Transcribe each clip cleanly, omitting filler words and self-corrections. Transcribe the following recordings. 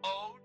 old.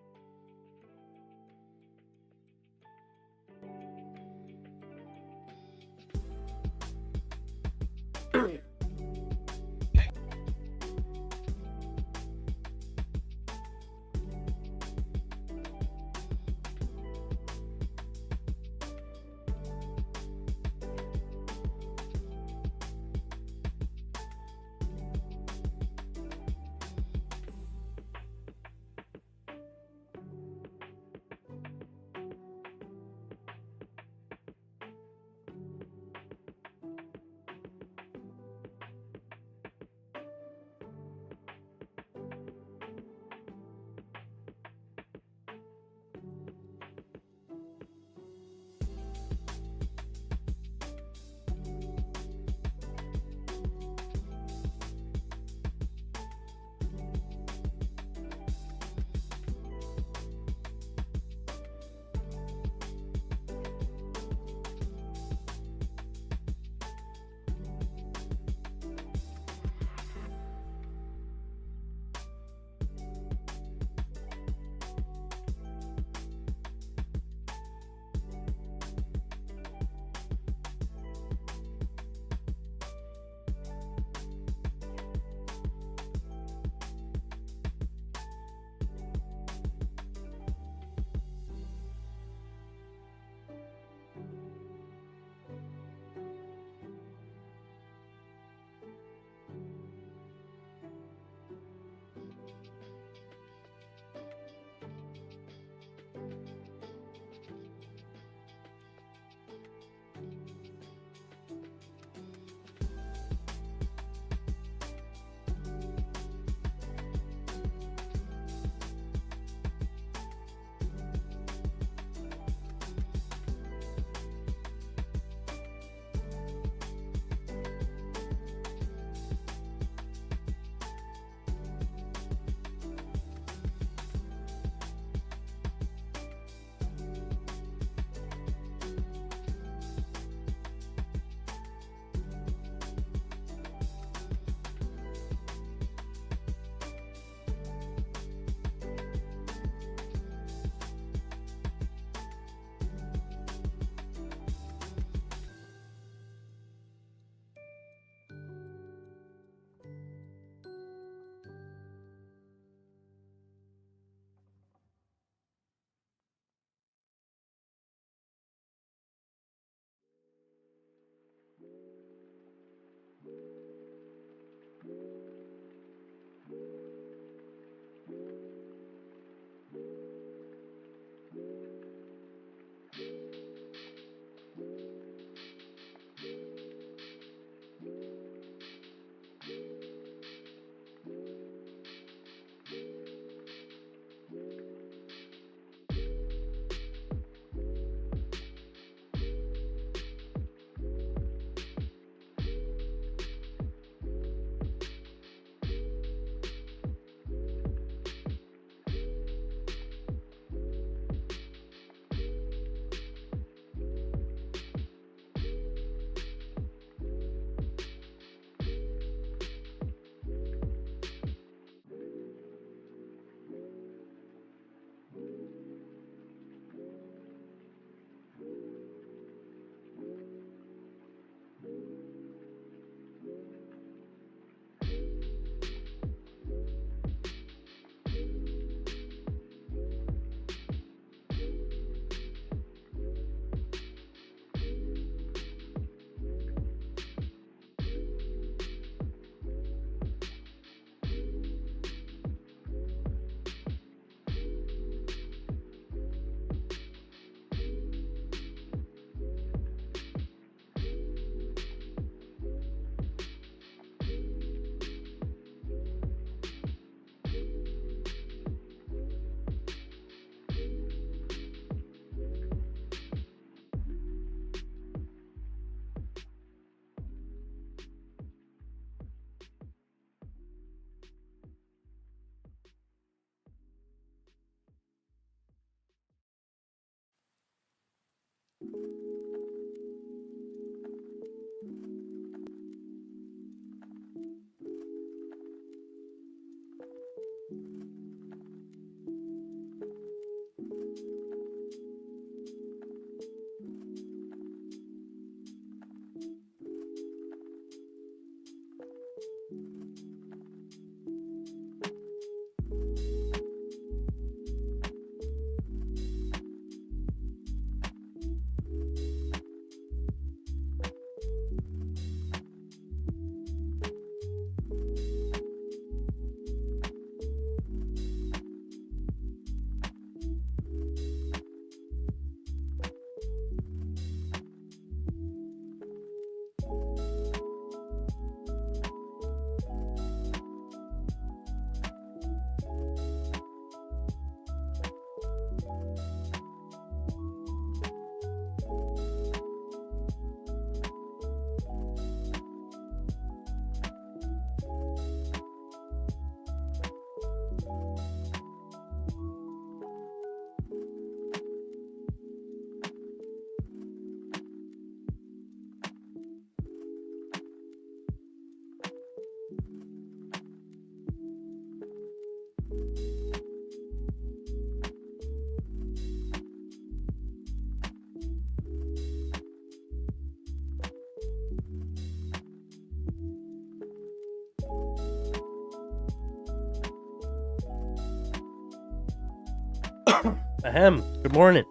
Ahem. Good morning.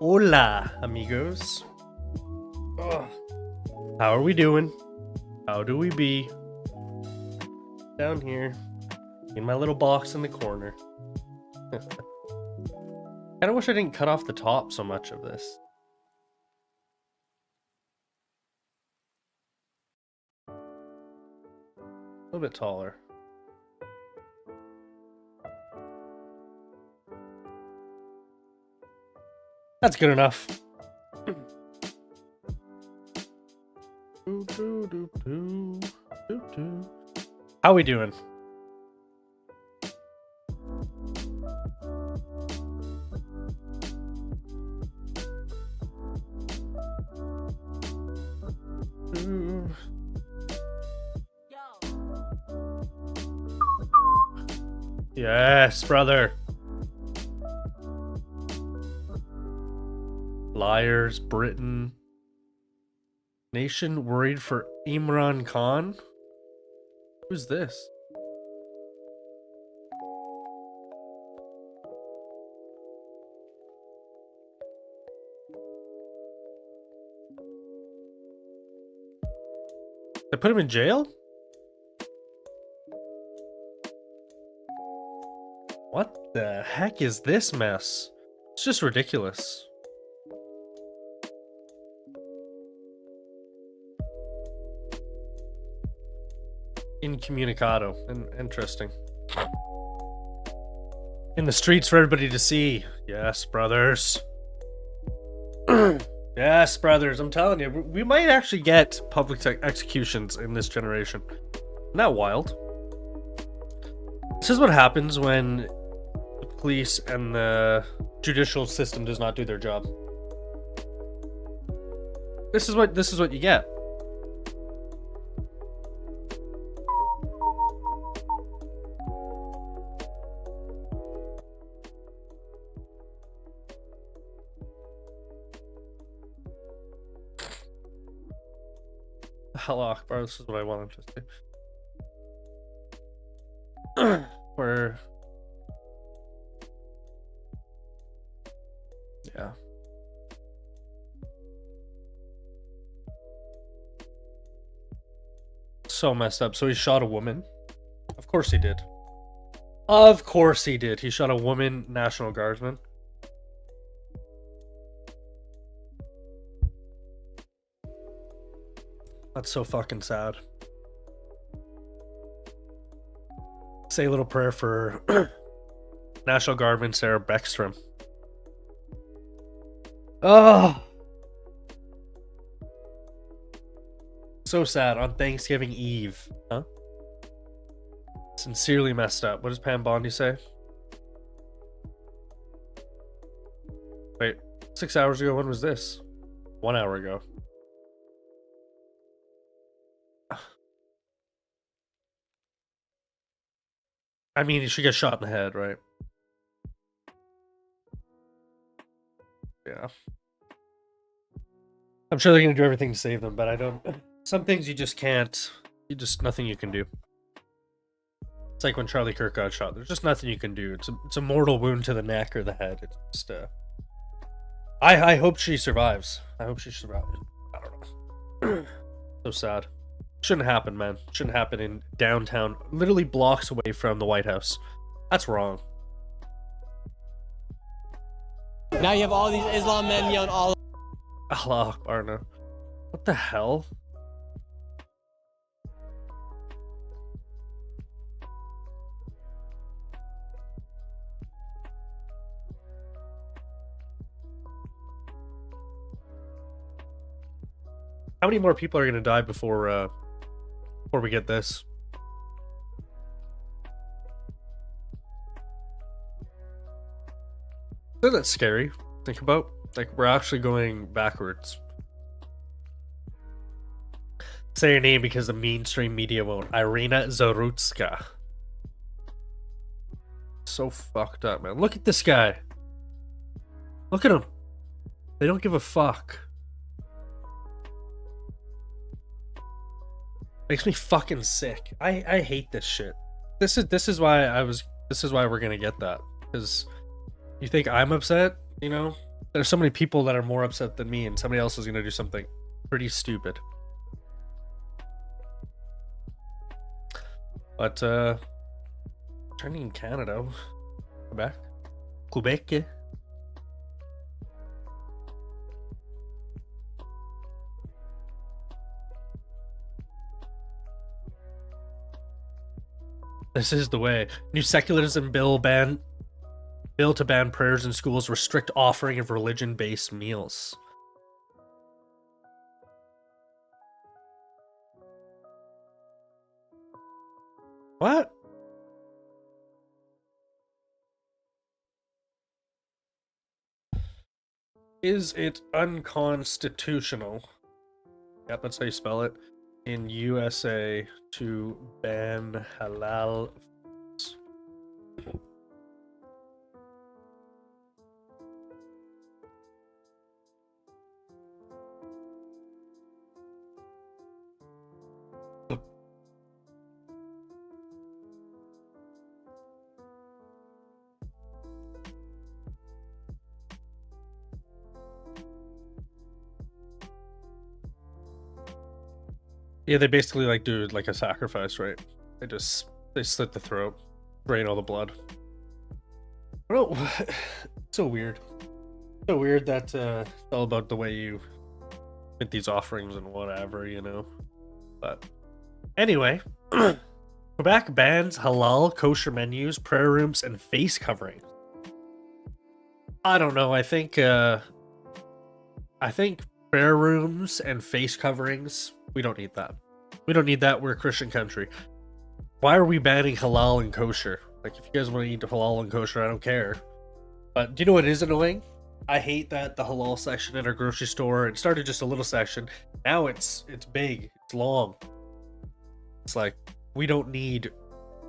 Hola, amigos. Ugh. How are we doing? How do we be? Down here, in my little box in the corner. Kinda wish I didn't cut off the top so much of this. A little bit taller. That's good enough. How we doing? Yes, brother. Liars, Britain. Nation worried for Imran Khan? Who's this? They put him in jail? What the heck is this mess? It's just ridiculous. Incommunicado. Interesting. In the streets for everybody to see. Yes, brothers. Yes, brothers. I'm telling you, we might actually get public executions in this generation. Isn't that wild? This is what happens when the police and the judicial system does not do their job. This is what you get. Allah Akbar, this is what I wanted to do. Where... Yeah. So messed up. So he shot a woman? Of course he did. Of course he did. He shot a woman National Guardsman. That's so fucking sad. Say a little prayer for National Guardman Sarah Beckstrom. Oh, so sad on Thanksgiving Eve, huh? Sincerely messed up. What does Pam Bondi say? Wait, 6 hours ago. When was this? 1 hour ago. I mean, she got shot in the head, right? Yeah. I'm sure they're gonna do everything to save them, but I don't... Some things you just can't... nothing you can do. It's like when Charlie Kirk got shot. There's just nothing you can do. It's a mortal wound to the neck or the head. It's just, I hope she survives. I hope she survives. I don't know. So sad. Shouldn't happen, man. Shouldn't happen in downtown, literally blocks away from the White House. That's wrong. Now you have all these Islam men yelling all. Allah Akbar, no. What the hell? How many more people are gonna die before we get this? Isn't that scary? Think about, like, we're actually going backwards. Say her name because the mainstream media won't. Irina Zarutska. So fucked up, man. Look at this guy. Look at him. They don't give a fuck. Makes me fucking sick. I hate this shit. This is why we're gonna get that, because You think I'm upset? You know, there's so many people that are more upset than me, and somebody else is gonna do something pretty stupid. But turning in Canada, Quebec. This is the way. New secularism bill to ban prayers in schools, restrict offering of religion-based meals. What? Is it unconstitutional? Yep, that's how you spell it. In USA to ban halal foods. Yeah, they basically like do like a sacrifice, right? They slit the throat, drain all the blood. Well, so weird. So weird that it's all about the way you get these offerings and whatever, you know. But anyway, Quebec bans halal kosher menus, prayer rooms, and face coverings. I don't know. I think prayer rooms and face coverings, we don't need that. We don't need that. We're a Christian country. Why are we banning halal and kosher? Like, if you guys want to eat halal and kosher, I don't care. But do you know what is annoying? I hate that the halal section at our grocery store, it started just a little section. Now it's big, it's long. It's like, we don't need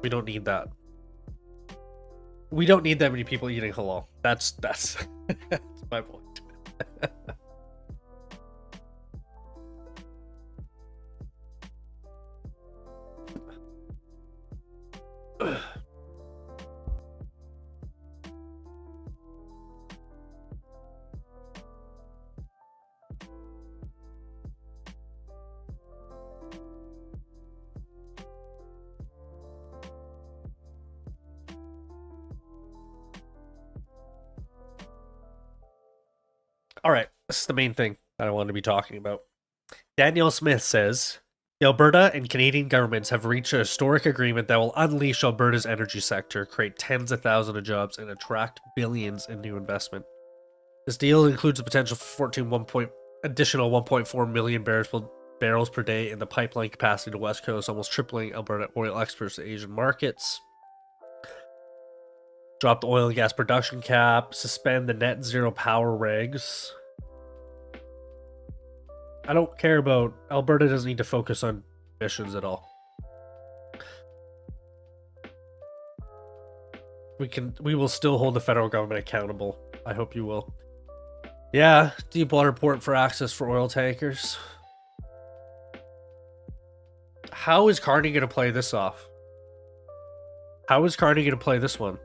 that. We don't need that many people eating halal. That's that's my point. All right, this is the main thing that I wanted to be talking about. Danielle Smith says the Alberta and Canadian governments have reached a historic agreement that will unleash Alberta's energy sector, create tens of thousands of jobs, and attract billions in new investment. This deal includes the potential for additional 1.4 million barrels per day in the pipeline capacity to West Coast, almost tripling Alberta oil exports to Asian markets. Drop the oil and gas production cap, suspend the net zero power regs. I don't care about Alberta. Doesn't need to focus on emissions at all. We will still hold the federal government accountable. I hope you will. Yeah, deep water port for access for oil tankers. How is Carney going to play this off? How is Carney going to play this one?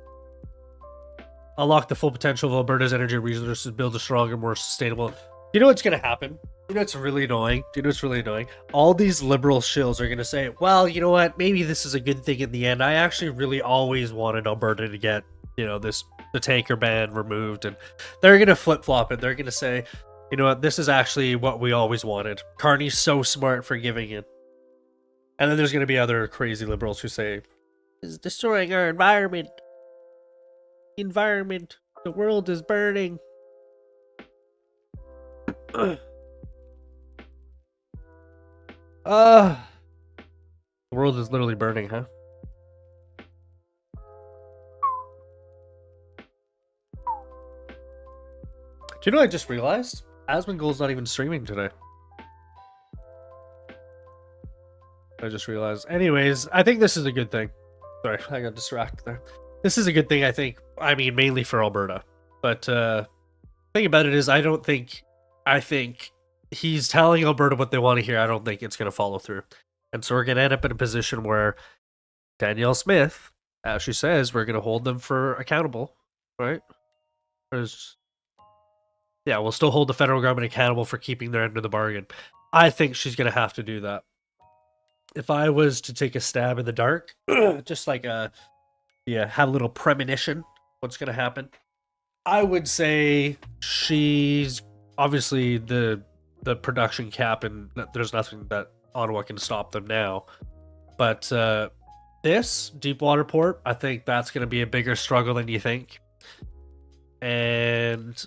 Unlock the full potential of Alberta's energy resources, build a stronger, more sustainable. You know what's going to happen? You know what's really annoying? Do you know what's really annoying? All these liberal shills are going to say, well, you know what? Maybe this is a good thing in the end. I actually really always wanted Alberta to get, you know, the tanker ban removed. And they're going to flip-flop it. They're going to say, you know what? This is actually what we always wanted. Carney's so smart for giving it. And then there's going to be other crazy liberals who say, it's destroying our environment. The world is burning. The world is literally burning, huh? Do you know what I just realized? Asmongold's not even streaming today. I just realized. Anyways, I think this is a good thing. Sorry, I got distracted there. This is a good thing, I think. I mean, mainly for Alberta. But the thing about it is, I think he's telling Alberta what they want to hear. I don't think it's going to follow through. And so we're going to end up in a position where Danielle Smith, as she says, we're going to hold them for accountable, right? Yeah, we'll still hold the federal government accountable for keeping their end of the bargain. I think she's going to have to do that. If I was to take a stab in the dark, just like have a little premonition what's going to happen, I would say she's obviously the production cap, and there's nothing that Ottawa can stop them now. But this Deepwater Port, I think that's going to be a bigger struggle than you think. And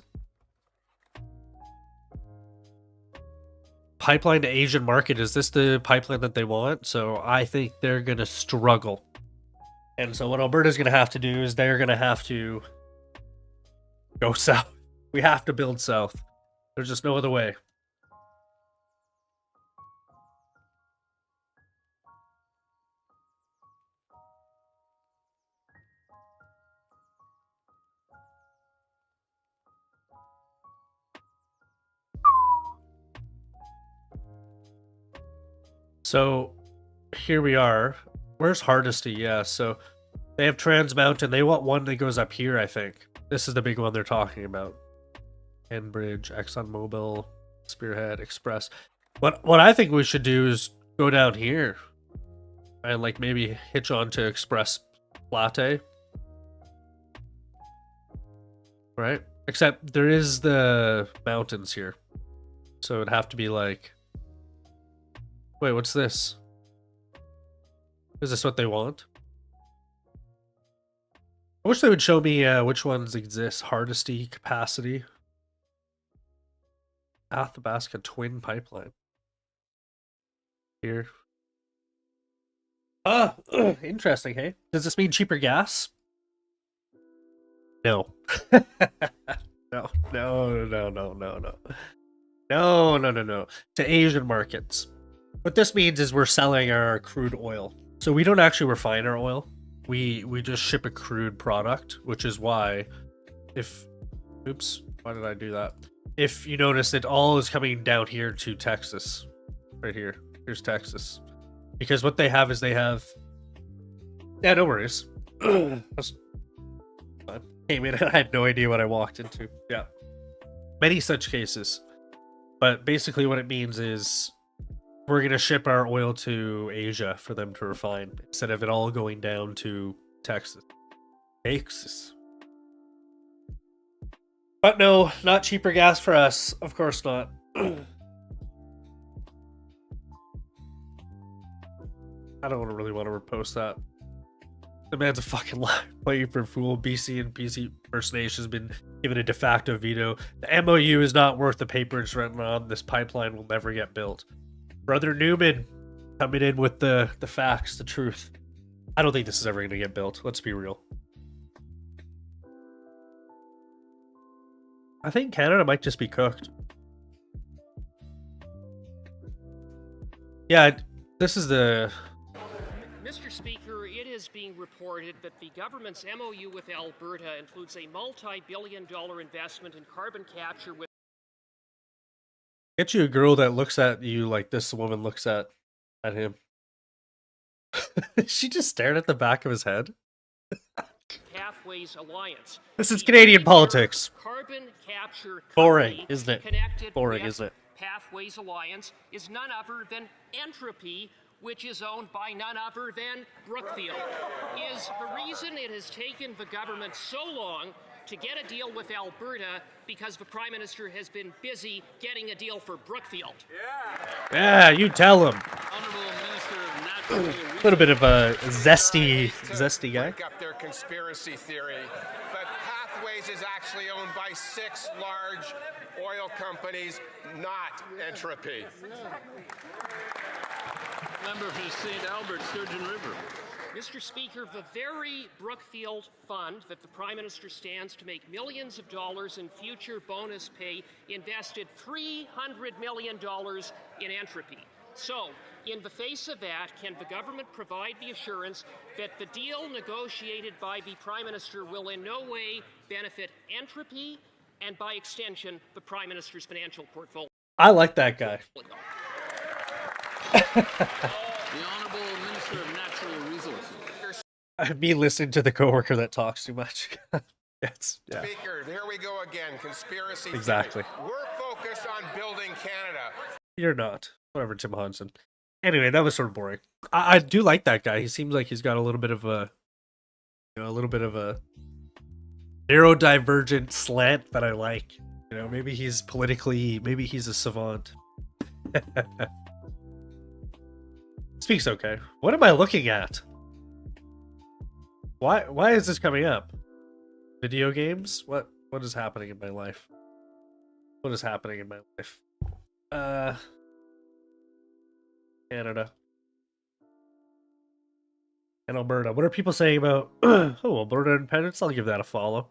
pipeline to Asian market, is this the pipeline that they want? So I think they're going to struggle. And so what Alberta's going to have to do is they're going to have to go south. We have to build south. There's just no other way. So here we are. Where's Hardesty? Yeah, so they have Trans Mountain. They want one that goes up here, I think. This is the big one they're talking about. Enbridge, ExxonMobil, Spearhead, Express. What I think we should do is go down here and like maybe hitch on to Express Latte. Right? Except there is the mountains here. So it'd have to be like... Wait, what's this? Is this what they want? I wish they would show me which ones exist. Hardesty, capacity. Athabasca Twin Pipeline. Here. Interesting, hey? Does this mean cheaper gas? No. No. To Asian markets. What this means is we're selling our crude oil. So we don't actually refine our oil. We just ship a crude product, which is why oops, why did I do that? If you notice, it all is coming down here to Texas. Right here. Here's Texas. Because what they have is yeah, no worries. That's fine. Came in and I had no idea what I walked into. Yeah. Many such cases. But basically what it means is we're going to ship our oil to Asia for them to refine instead of it all going down to Texas. But no, not cheaper gas for us. Of course not. I don't really want to repost that. The man's a fucking liar. Play you for a fool. BC and PC First Nation has been given a de facto veto. The MOU is not worth the paper it's written on. This pipeline will never get built. Brother Newman coming in with the facts, the truth. I don't think this is ever going to get built. Let's be real. I think Canada might just be cooked. Yeah, this is the... Mr. Speaker, it is being reported that the government's MOU with Alberta includes a multi-billion-dollar investment in carbon capture with... Get you a girl that looks at you like this woman looks at him. She just stared at the back of his head. Pathways Alliance. This is Canadian politics. Carbon capture boring, isn't it? Connected Boring, with isn't it? Pathways Alliance is none other than Entropy, which is owned by none other than Brookfield. Is the reason it has taken the government so long to get a deal with Alberta because the Prime Minister has been busy getting a deal for Brookfield. Yeah, you tell him. Honorable Minister of Natural A little bit of a zesty guy. Break up their conspiracy theory, but Pathways is actually owned by 6 large oil companies, not Entropy. Member for St. Albert, Sturgeon River. Mr. Speaker, the very Brookfield fund that the Prime Minister stands to make millions of dollars in future bonus pay invested $300 million in Entropy. So, in the face of that, can the government provide the assurance that the deal negotiated by the Prime Minister will in no way benefit Entropy and, by extension, the Prime Minister's financial portfolio? I like that guy. The Honorable Minister of Natural Resources. Me listening to the coworker that talks too much. Yeah. Speaker, here we go again. Conspiracy Exactly. theory. We're focused on building Canada. You're not. Whatever, Tim Hodson. Anyway, that was sort of boring. I do like that guy. He seems like he's got a little bit of a, a little bit of a neurodivergent slant that I like. You know, maybe he's maybe he's a savant. Speaks okay. What am I looking at? Why is this coming up? Video games? What is happening in my life? What is happening in my life? Canada. And Alberta. What are people saying about Alberta independence? I'll give that a follow.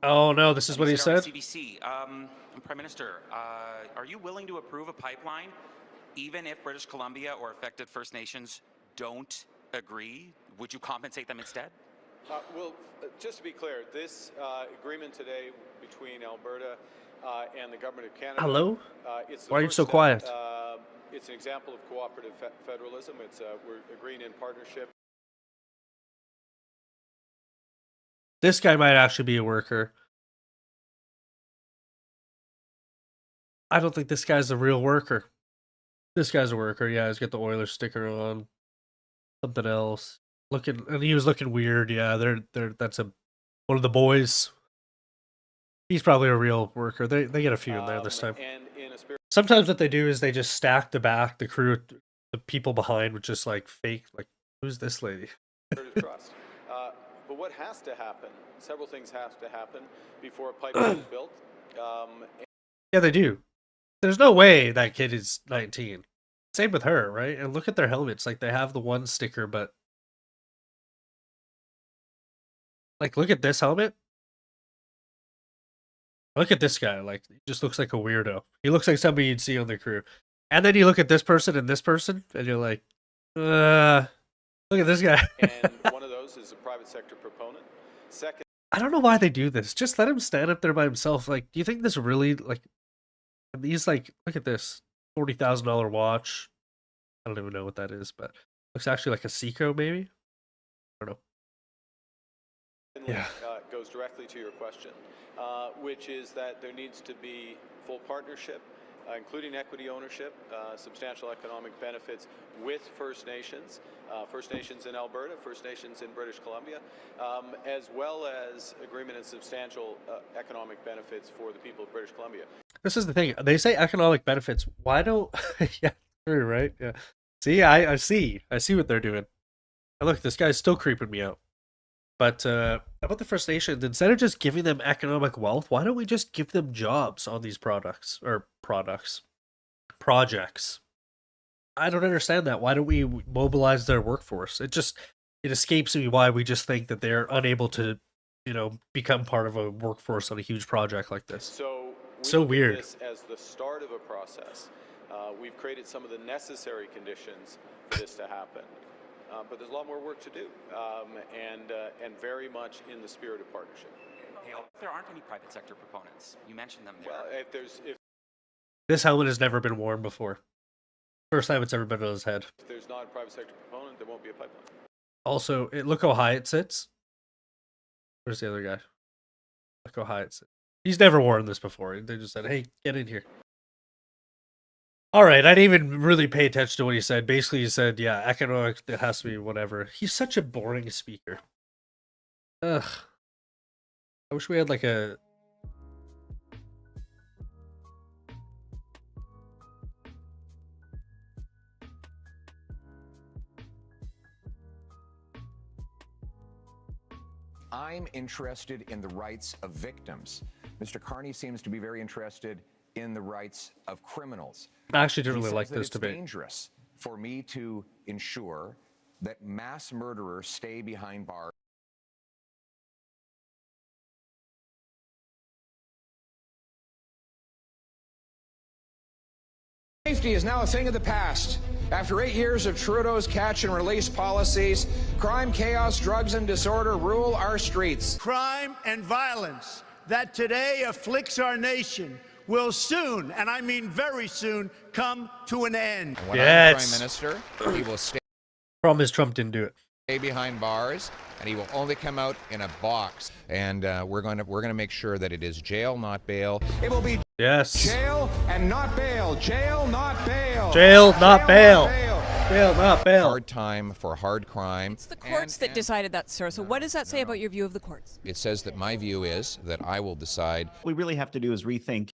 Oh no, this is what he said. CBC, Prime Minister, are you willing to approve a pipeline even if British Columbia or affected First Nations don't agree? Would you compensate them instead? Well, just to be clear, this agreement today between Alberta and the Government of Canada. Hello? It's Why are you so quiet? It's an example of cooperative federalism. We're agreeing in partnership. This guy might actually be a worker. I don't think this guy's a real worker. This guy's a worker. Yeah, he's got the Oilers sticker on. Something else. And he was looking weird. Yeah, that's one of the boys. He's probably a real worker. They get a few in there this time. And in a spirit Sometimes what they do is they just stack the crew, the people behind with just like fake, like, who's this lady? of trust. But what has to happen? Several things have to happen before a pipeline is built. Yeah, they do. There's no way that kid is 19. Same with her, right? And look at their helmets. Like, they have the one sticker, but like, look at this helmet. Look at this guy. Like, he just looks like a weirdo. He looks like somebody you'd see on the crew. And then you look at this person, and you're like, look at this guy. And one of those is a private sector proponent. Second, I don't know why they do this. Just let him stand up there by himself. Like, do you think this really, like, these, like, look at this $40,000 watch. I don't even know what that is, but looks actually like a Seiko, maybe. I don't know. Yeah. Goes directly to your question, which is that there needs to be full partnership, including equity ownership, substantial economic benefits with First Nations in Alberta, First Nations in British Columbia, as well as agreement and substantial economic benefits for the people of British Columbia. This is the thing. They say economic benefits. Why don't... Yeah, true, right? Yeah. See, I see what they're doing. And look, this guy's still creeping me out. But about the First Nations, instead of just giving them economic wealth, why don't we just give them jobs on these projects? I don't understand that. Why don't we mobilize their workforce? It escapes me why we just think that they're unable to, become part of a workforce on a huge project like this. So weird. This as the start of a process. We've created some of the necessary conditions for this to happen. But there's a lot more work to do, and very much in the spirit of partnership. Hey, there aren't any private sector proponents. You mentioned them there. Well, if This helmet has never been worn before. First time it's ever been on his head. there's not a private sector proponent, there won't be a pipeline. Also, look how high it sits. Where's the other guy? Look how high it sits. He's never worn this before. They just said, hey, get in here. All right, I didn't even really pay attention to what he said. Basically, he said, yeah, economic, it has to be whatever. He's such a boring speaker. Ugh. I wish we had like a... I'm interested in the rights of victims. Mr. Carney seems to be very interested in the rights of criminals. I actually didn't He really like says that this it's debate. dangerous for me to ensure that mass murderers stay behind bars. Safety is now a thing of the past. After 8 years of Trudeau's catch and release policies, crime, chaos, drugs, and disorder rule our streets. Crime and violence that today afflicts our nation will soon, and I mean very soon, come to an end. Yes. Prime Minister, he will stay Problem is Trump didn't do it. Behind bars, and he will only come out in a box. And we're going to make sure that it is jail, not bail. It will be jail and not bail. Jail, not bail. Jail, not bail. Jail, not bail. Hard time for hard crime. It's the courts that decided that, sir. So what does that say about your view of the courts? It says that my view is that I will decide. What we really have to do is rethink.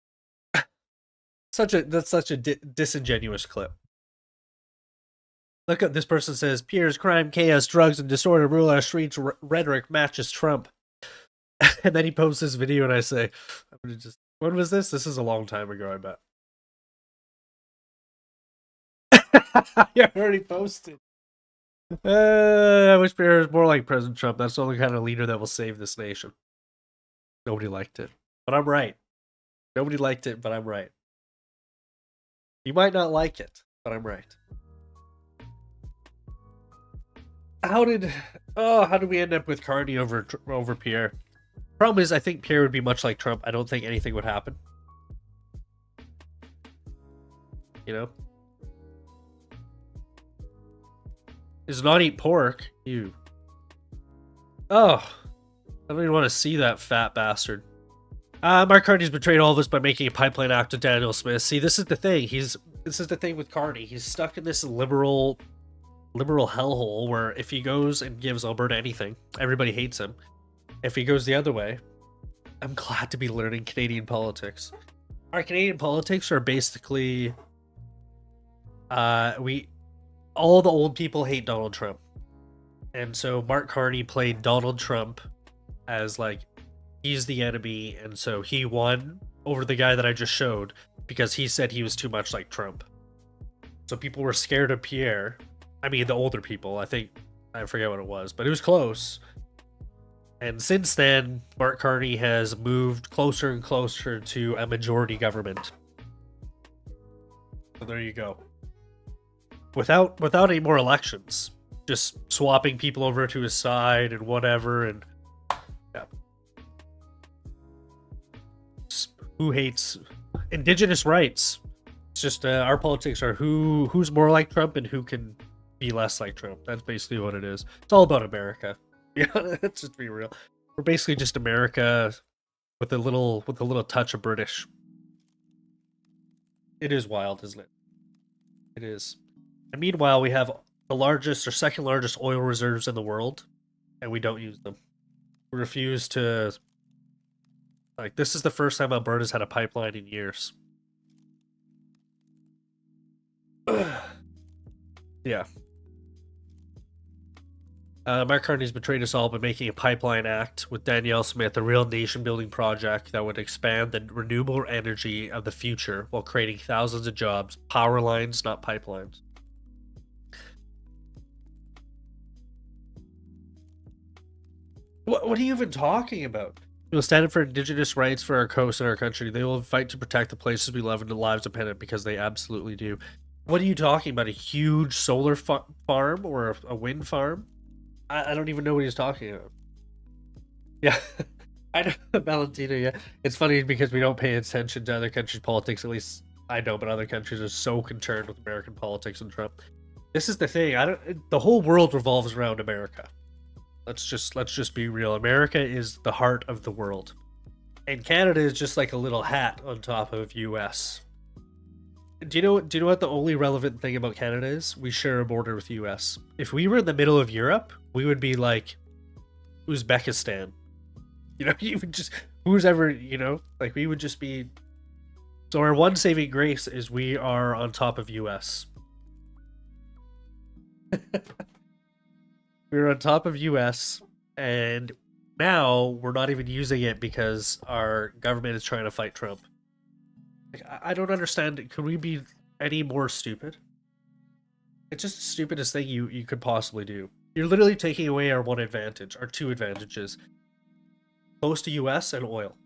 That's such a disingenuous clip. Look at this person says, Pierre's crime, chaos, drugs, and disorder rule our streets. Rhetoric matches Trump. And then he posts this video, and I say, I'm gonna just. When was this? This is a long time ago, I bet. You already posted. I wish Pierre was more like President Trump. That's the only kind of leader that will save this nation. Nobody liked it, but I'm right. Nobody liked it, but I'm right. You might not like it, but I'm right. How did we end up with Carney over Pierre? Problem is, I think Pierre would be much like Trump. I don't think anything would happen. You know? Is not eat pork. You. Oh. I don't even want to see that fat bastard. Mark Carney's betrayed all of us by making a pipeline act with Daniel Smith. See, this is the thing. This is the thing with Carney. He's stuck in this liberal hellhole where if he goes and gives Alberta anything, everybody hates him. If he goes the other way, I'm glad to be learning Canadian politics. Our Canadian politics are basically all the old people hate Donald Trump. And so Mark Carney played Donald Trump as like he's the enemy, and so he won over the guy that I just showed because he said he was too much like Trump. So people were scared of Pierre. I mean, the older people, I forget what it was, but it was close. And since then, Mark Carney has moved closer and closer to a majority government. So there you go. Without any more elections, just swapping people over to his side and whatever, and yeah. Who hates Indigenous rights? It's just our politics are who's more like Trump and who can be less like Trump. That's basically what it is. It's all about America. Yeah, let's just be real. We're basically just America with a little touch of British. It is wild, isn't it? It is. And meanwhile, we have the largest or second largest oil reserves in the world, and we don't use them. We refuse to. Like, this is the first time Alberta's had a pipeline in years. Yeah. Mark Carney's betrayed us all by making a pipeline act with Danielle Smith, a real nation-building project that would expand the renewable energy of the future while creating thousands of jobs. Power lines, not pipelines. What are you even talking about? We will stand up for Indigenous rights for our coast and our country. They will fight to protect the places we love and the lives dependent, because they absolutely do. What are you talking about? A huge solar farm or a wind farm? I don't even know what he's talking about. Yeah, I know, Valentina, yeah. It's funny because we don't pay attention to other countries' politics. At least I don't, but other countries are so concerned with American politics and Trump. This is the thing. The whole world revolves around America. Let's just be real. America is the heart of the world. And Canada is just like a little hat on top of US. Do you know what the only relevant thing about Canada is? We share a border with US. If we were in the middle of Europe, we would be like Uzbekistan. You know, you would just who's ever, you know, like we would just be. So our one saving grace is we are on top of US. We're on top of US, and now we're not even using it because our government is trying to fight Trump. Like, I don't understand. Could we be any more stupid? It's just the stupidest thing you could possibly do. You're literally taking away our one advantage, our two advantages. Close to US and oil.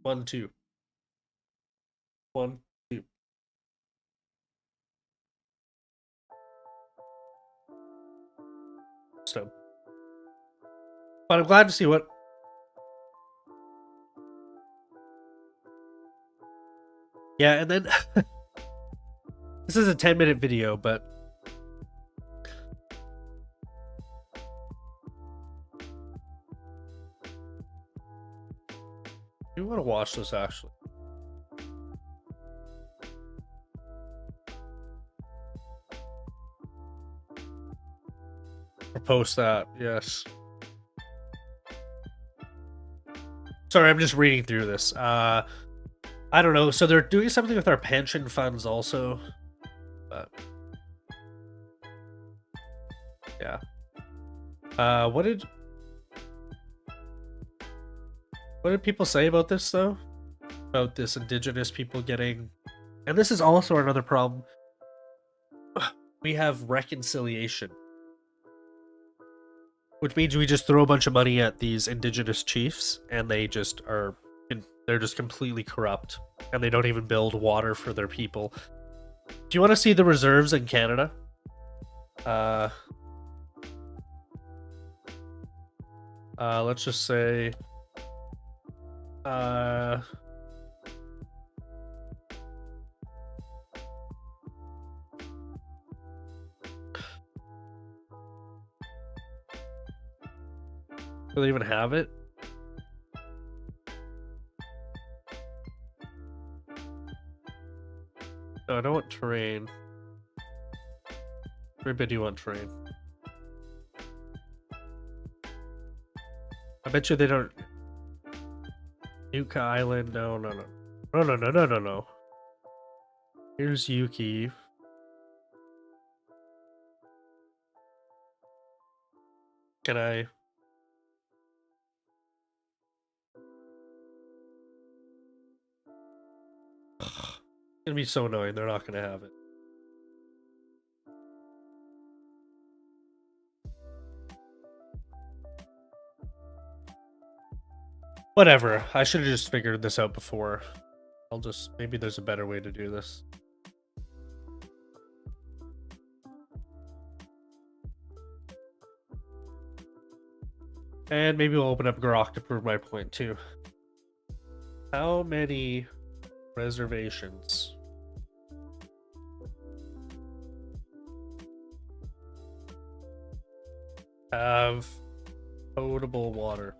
1, 2. 1, 2. So, but I'm glad to see what. Yeah, and then this is a 10-minute video, but You want to watch this actually? Or post that, yes. Sorry, I'm just reading through this. I don't know. So they're doing something with our pension funds also. But yeah. What did people say about this though? About this indigenous people getting, and this is also another problem. We have reconciliation, which means we just throw a bunch of money at these indigenous chiefs, and they just are, they're just completely corrupt, and they don't even build water for their people. Do you want to see the reserves in Canada? Let's just say, do they even have it? No, I don't want terrain. Maybe I do want terrain. I bet you they don't. Yucca Island, no. Here's Yuki. Can I? It's gonna be so annoying. They're not gonna have it. Whatever. I should have just figured this out before. Maybe there's a better way to do this. And maybe we'll open up Grok to prove my point too. How many reservations have potable water?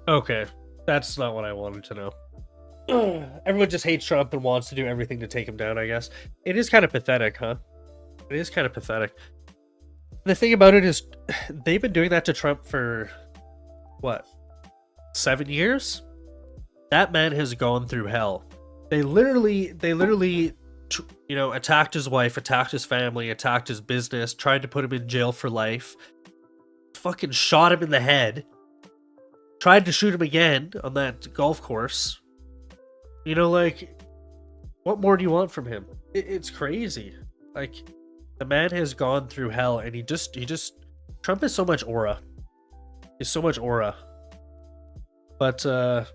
Okay, that's not what I wanted to know. Everyone just hates Trump and wants to do everything to take him down, I guess. It is kind of pathetic, huh? It is kind of pathetic. The thing about it is, they've been doing that to Trump for, what, 7 years? That man has gone through hell. They literally, you know, attacked his wife, attacked his family, attacked his business, tried to put him in jail for life, fucking shot him in the head, tried to shoot him again on that golf course. You know, like, what more do you want from him? It's crazy. Like, the man has gone through hell, and he just, Trump has so much aura. He's so much aura. But, the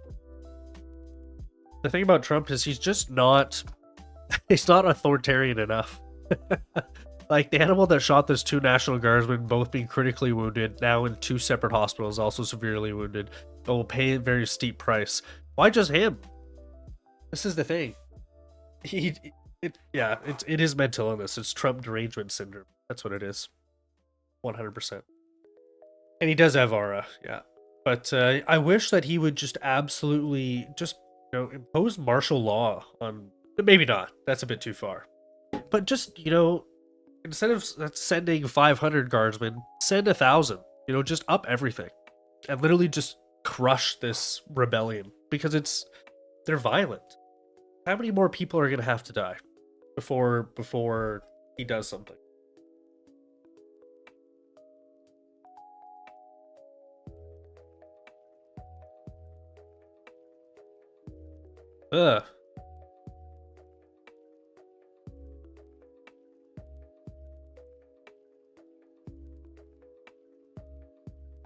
thing about Trump is he's just not, he's not authoritarian enough. Like, the animal that shot those 2 National Guardsmen, both being critically wounded, now in 2 separate hospitals, also severely wounded, but will pay a very steep price. Why just him? This is the thing. It is mental illness. It's Trump derangement syndrome. That's what it is. 100%. And he does have aura, yeah. But I wish that he would just absolutely just, you know, impose martial law on. Maybe not. That's a bit too far. But just, you know, instead of sending 500 guardsmen, send 1,000. You know, just up everything, and literally just crush this rebellion, because they're violent. How many more people are gonna have to die before he does something? Ugh.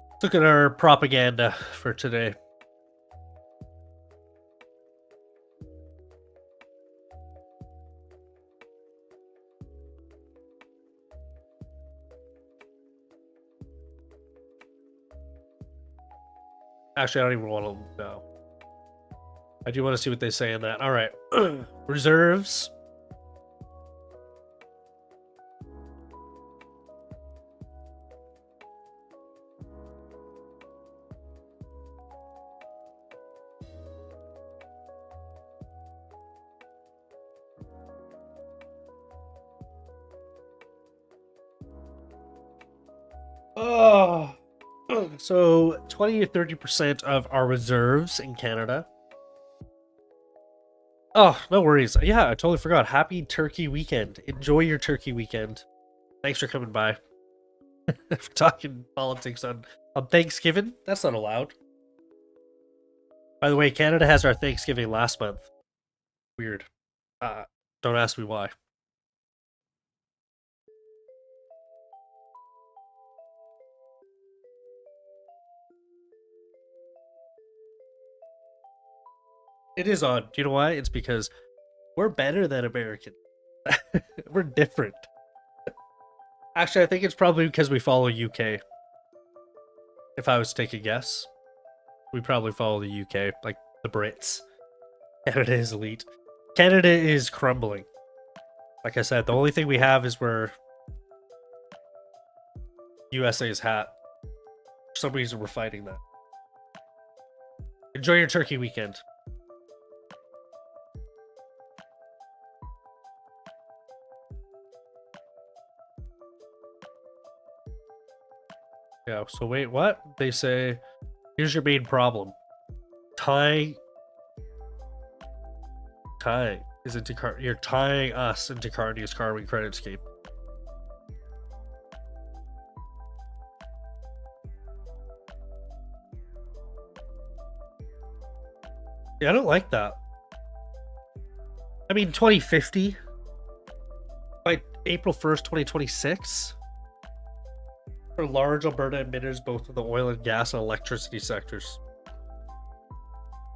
Let's look at our propaganda for today. Actually, I don't even want to know. I do want to see what they say in that. All right. Reserves. Oh, so 20 to 30% of our reserves in Canada. Oh, no worries. Yeah, I totally forgot. Happy Turkey weekend. Enjoy your Turkey weekend. Thanks for coming by. Talking politics on Thanksgiving? That's not allowed. By the way, Canada has our Thanksgiving last month. Weird. Don't ask me why. It is odd. Do you know why? It's because we're better than American. We're different. Actually, I think it's probably because we follow UK. If I was to take a guess, we probably follow the UK, like the Brits. Canada is elite. Canada is crumbling. Like I said, the only thing we have is where USA's hat. For some reason, we're fighting that. Enjoy your Turkey weekend. Yeah, so wait, what? They say, here's your main problem. Tying is into you're tying us into Carney's carbon credit scheme. Yeah, I don't like that. I mean, 2050 by April 1st, 2026 for large Alberta emitters both in the oil and gas and electricity sectors.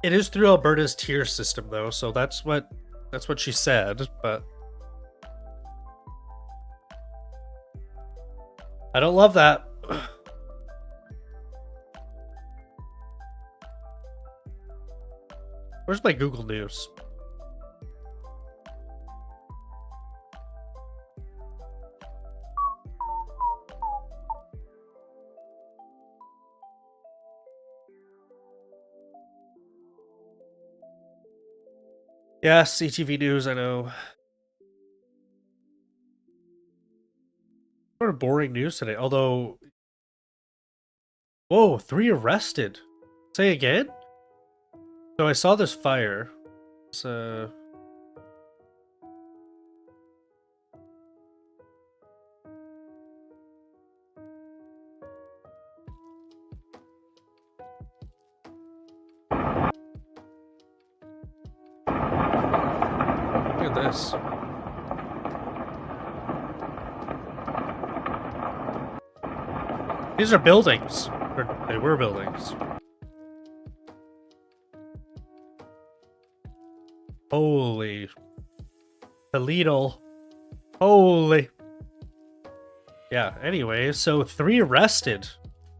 It is through Alberta's tier system though, so that's what she said, but I don't love that. Where's my Google News? Yeah, CTV News, I know. Sort of boring news today, although... Whoa, 3 arrested. Say again? So I saw this fire. It's, Look at this. These are buildings. Or they were buildings. Holy. Toledo. Holy. Yeah, anyway, so 3 arrested.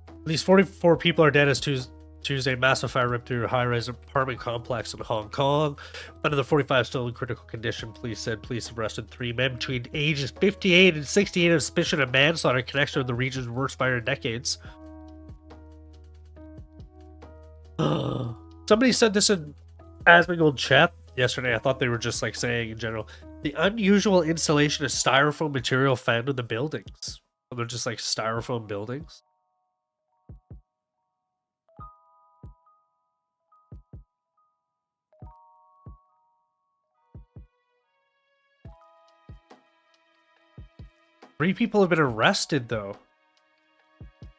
At least 44 people are dead as Tuesday. Massive fire ripped through a high-rise apartment complex in Hong Kong. Another 45 still in critical condition. Police said police have arrested 3 men between ages 58 and 68 of suspicion of manslaughter in connection with the region's worst fire in decades. Somebody said this in Asmongold chat yesterday. I thought they were just like saying in general, the unusual installation of styrofoam material found in the buildings. They're just like styrofoam buildings. Three people have been arrested, though.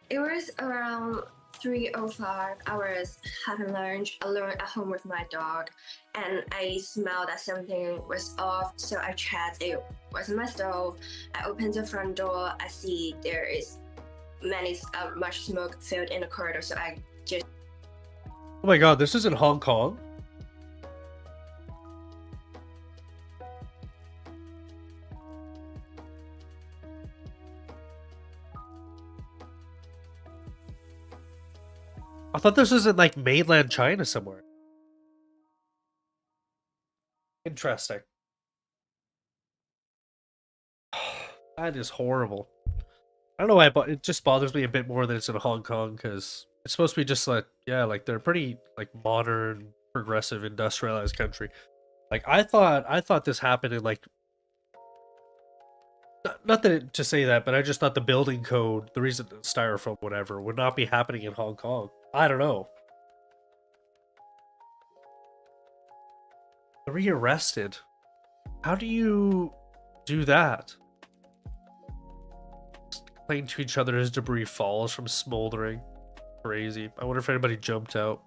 It was around 3:05. I was having lunch alone at home with my dog, and I smelled that something was off. So I checked. It wasn't my stove. I opened the front door. I see there is much smoke filled in the corridor. So I just. Oh my god, this is in Hong Kong? I thought this was in like mainland China somewhere. Interesting. That is horrible. I don't know why, but it just bothers me a bit more that it's in Hong Kong because it's supposed to be just like, yeah, like they're pretty like modern, progressive, industrialized country. Like I thought this happened in like Not that to say that, but I just thought the building code, the reason styrofoam, whatever, would not be happening in Hong Kong. I don't know. 3 arrested. How do you do that? Playing to each other as debris falls from smoldering. Crazy. I wonder if anybody jumped out.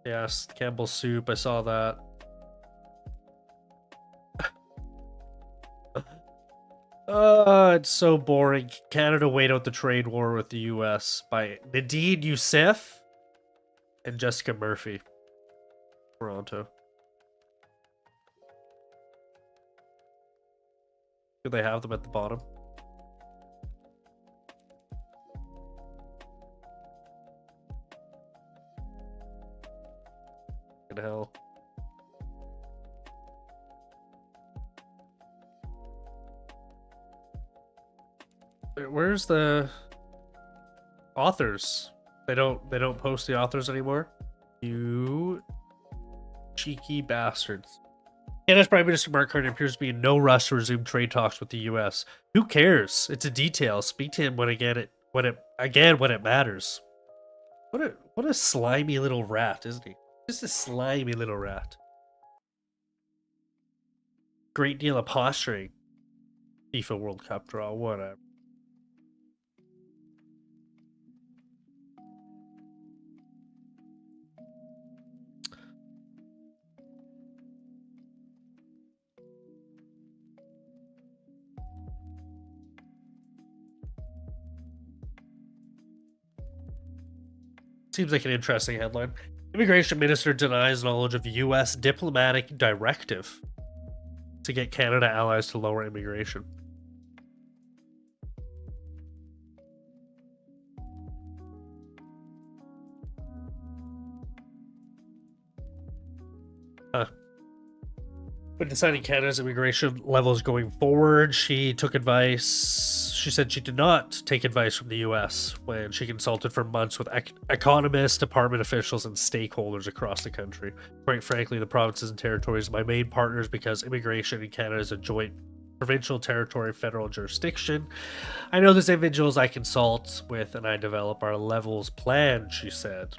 Yes, Campbell's soup. I saw that. It's so boring. Canada wait out the trade war with the US by Nadine Youssef and Jessica Murphy. Toronto. Do they have them at the bottom? What the hell? Where's the authors? They don't post the authors anymore. You cheeky bastards. Canada's Prime Minister Mark Carney appears to be in no rush to resume trade talks with the U.S. Who cares? It's a detail. Speak to him when it matters. What a slimy little rat, isn't he? Just a slimy little rat. Great deal of posturing. FIFA World Cup draw, whatever. Seems like an interesting headline. Immigration Minister denies knowledge of U.S. diplomatic directive to get Canada allies to lower immigration. When deciding Canada's immigration levels going forward, she took advice. She said she did not take advice from the U.S. when she consulted for months with economists, department officials, and stakeholders across the country. Quite frankly, the provinces and territories are my main partners because immigration in Canada is a joint provincial, territory, federal jurisdiction. I know these individuals I consult with and I develop our levels plan, she said.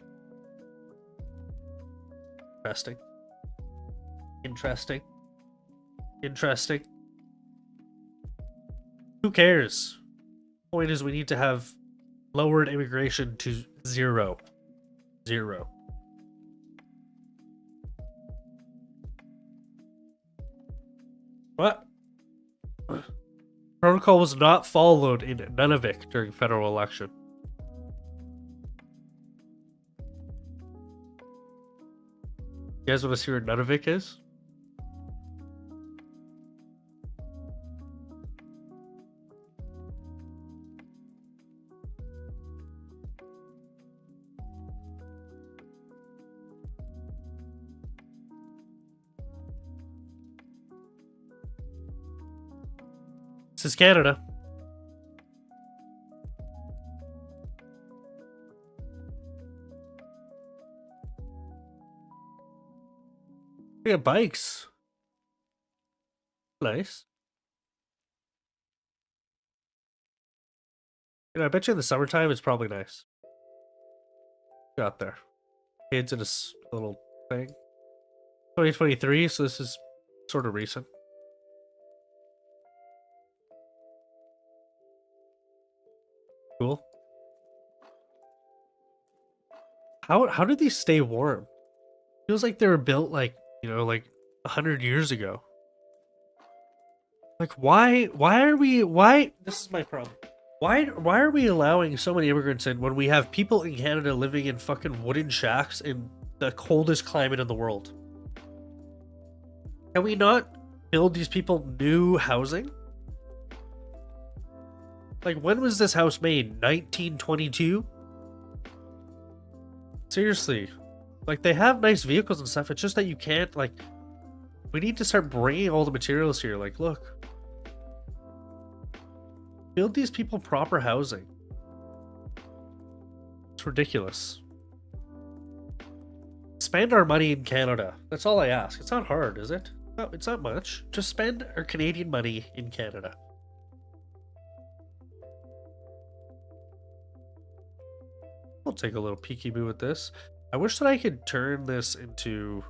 Interesting. Interesting. Interesting. Who cares? Point is, we need to have lowered immigration to 0. 0. What? Protocol was not followed in Nunavik during federal election. You guys want to see where Nunavik is? This is Canada. We got bikes. Nice. You know, I bet you in the summertime it's probably nice. Got there. Kids in a little thing. 2023, so this is sort of recent. Cool. How did these stay warm? Feels like they were built like, you know, like 100 years ago. Like why this is my problem. Why are we allowing so many immigrants in when we have people in Canada living in fucking wooden shacks in the coldest climate in the world? Can we not build these people new housing? Like, when was this house made? 1922? Seriously. Like, they have nice vehicles and stuff. It's just that you can't, like... We need to start bringing all the materials here. Like, look. Build these people proper housing. It's ridiculous. spend our money in Canada. That's all I ask. It's not hard, is it? No, it's not much. Just spend our Canadian money in Canada. We'll take a little peekaboo at this. I wish that I could turn this into...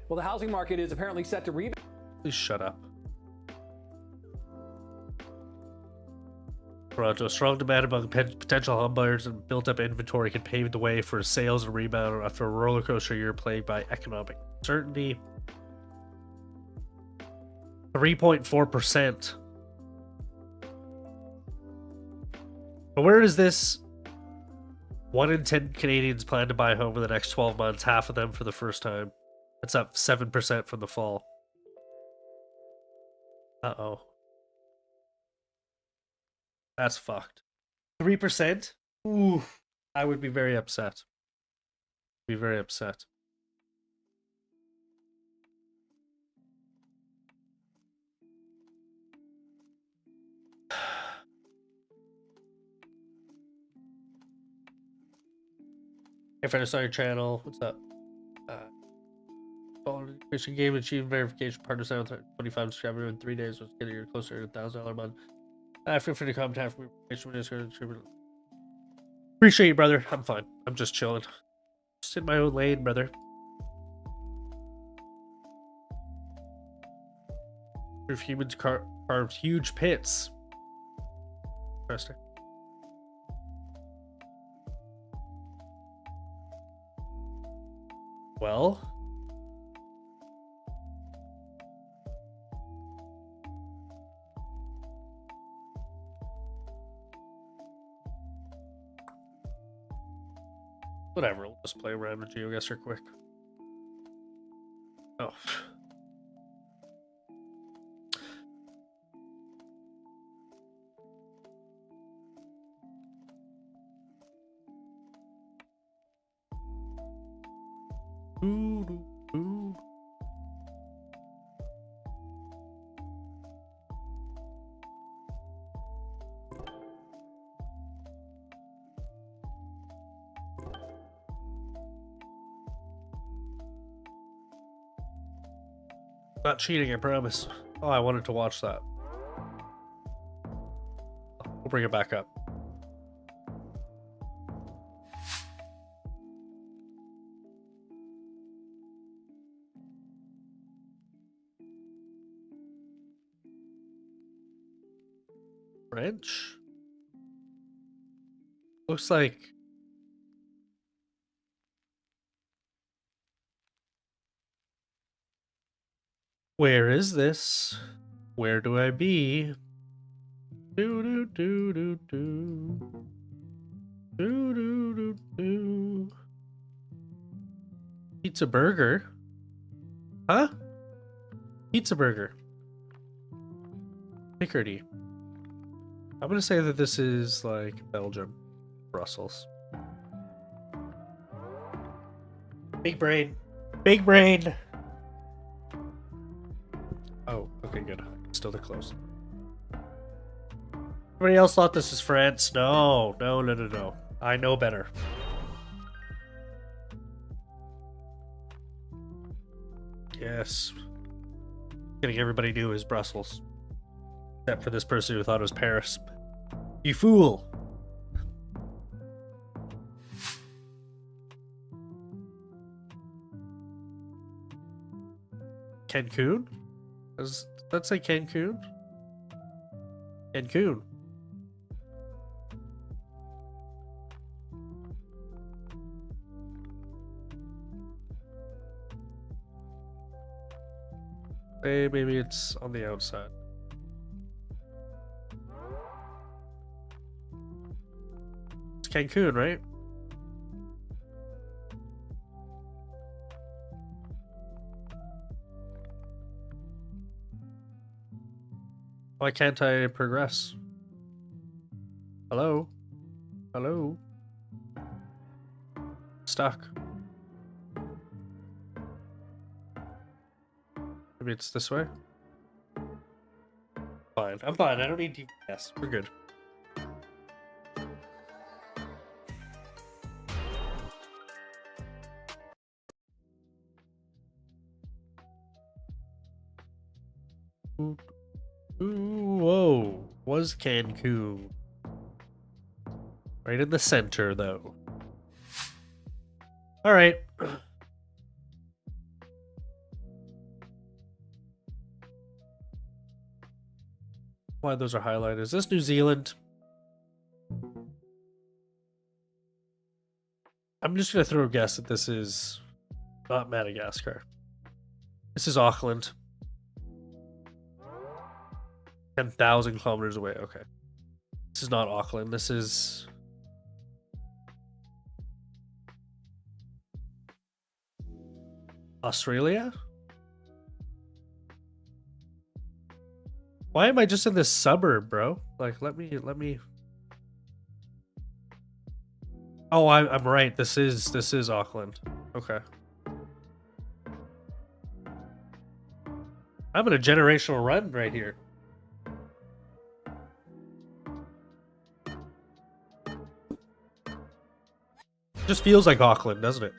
Well, the housing market is apparently set to rebound. Please shut up. Toronto, strong demand among potential homebuyers and built-up inventory can pave the way for sales and rebound after a roller coaster year plagued by economic uncertainty. 3.4%. But where is this? 1 in 10 Canadians plan to buy a home in the next 12 months, half of them for the first time. That's up 7% from the fall. Uh-oh. That's fucked. 3%? Ooh, I would be very upset. Be very upset. If I saw your channel, what's up? Fishing game achieved verification. Partners out with 25 subscribers in 3 days. Was getting you closer to $1,000 a month. Feel free to comment after information. Appreciate you, brother. I'm fine. I'm just chilling. Just in my own lane, brother. If humans carved huge pits. Interesting. Well, whatever. We'll just play around with GeoGuessr quick. Oh. Not cheating, I promise. Oh, I wanted to watch that. We'll bring it back up. French? Looks like... Where is this? Where do I be? Do do do do do. Do do do do. Pizza burger? Huh? Pizza burger. Picardy. I'm gonna say that this is like Belgium, Brussels. Big brain. Big brain. Oh, okay, good. Still too close. Everybody else thought this is France. No, no, no, no, no. I know better. Yes. Getting everybody knew is Brussels. Except for this person who thought it was Paris. You fool! Cancun? Does that say Cancun? Cancun. Hey, maybe it's on the outside. It's Cancun, right? Why can't I progress? Hello? Hello? Stuck. Maybe it's this way? Fine. I'm fine. I don't need GPS. We're good. was Cancun. Right in the center, though. All right. Why those are highlighted? Is this New Zealand? I'm just gonna throw a guess that this is not Madagascar. This is Auckland. 10,000 kilometers away. Okay. This is not Auckland. This is... Australia? Why am I just in this suburb, bro? Like, let me... Oh, I'm right. This is Auckland. Okay. I'm in a generational run right here. Just feels like Auckland, doesn't it?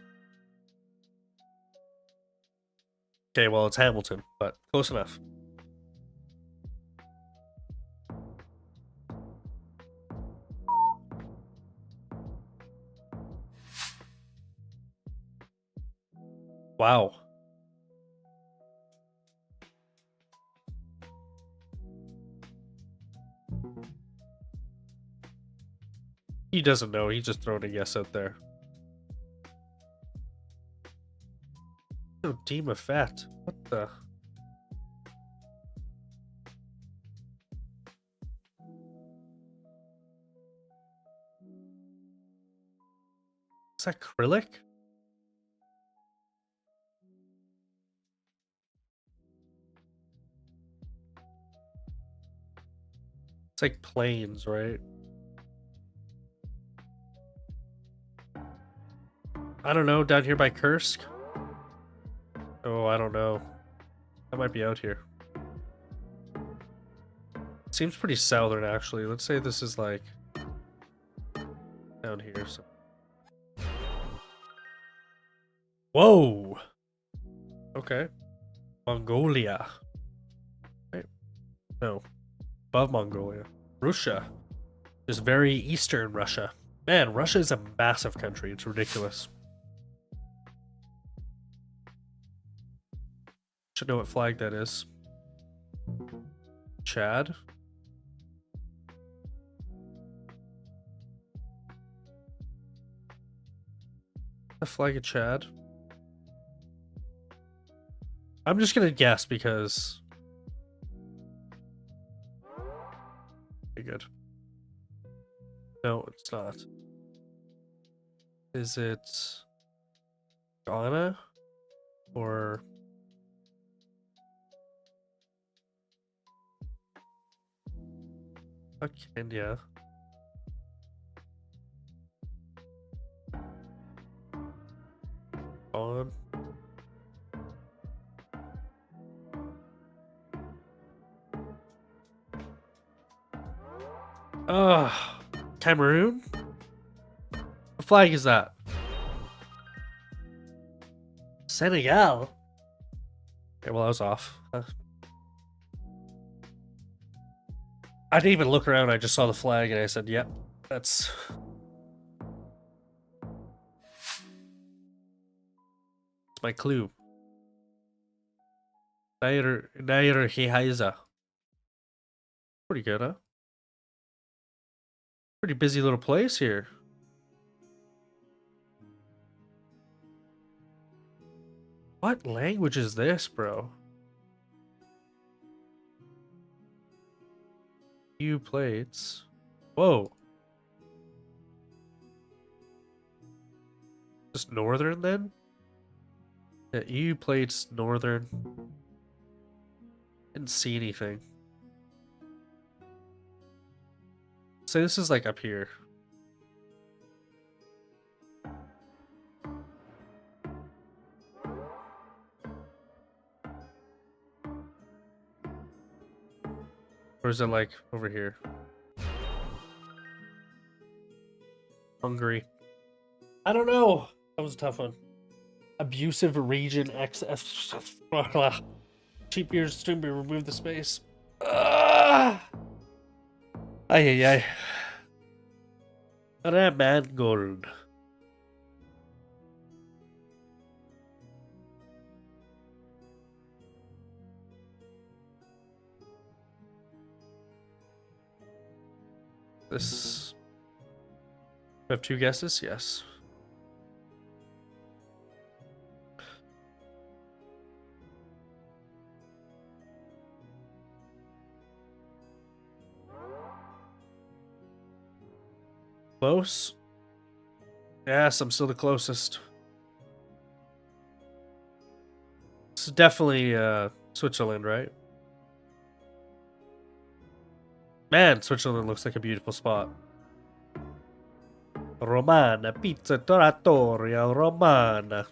Okay, well, it's Hamilton, but close enough. Wow. He doesn't know. He's just throwing a guess out there. Oh, Dima Fat. What the? Is that acrylic? It's like planes, right? I don't know. Down here by Kursk? Oh, I don't know. That might be out here. Seems pretty southern, actually. Let's say this is like down here. So. Whoa! Okay. Mongolia. Right. No. Above Mongolia. Russia. Just very eastern Russia. Man, Russia is a massive country. It's ridiculous. Should know what flag that is. Chad. The flag of Chad. I'm just gonna guess because... Okay, good. No, it's not. Is it Ghana or Kenya? On. Cameroon? What flag is that? Senegal? Okay, well, I was off. I didn't even look around. I just saw the flag and I said, yep, that's... That's my clue. Nair Hihaiza. Pretty good, huh? Pretty busy little place here. What language is this, bro? Few plates. Whoa. Just northern then? Yeah, EU plates northern. Didn't see anything. So this is like up here. Or is it like over here? Hungary. I don't know. That was a tough one. Abusive region XF. Cheap beers to remove the space. Ay, ay, ay. Raman gold. This. I have 2 guesses? Yes. Close? Yes, I'm still the closest. This is definitely Switzerland, right? Man, Switzerland looks like a beautiful spot. Romana, pizza, toratoria, Romana.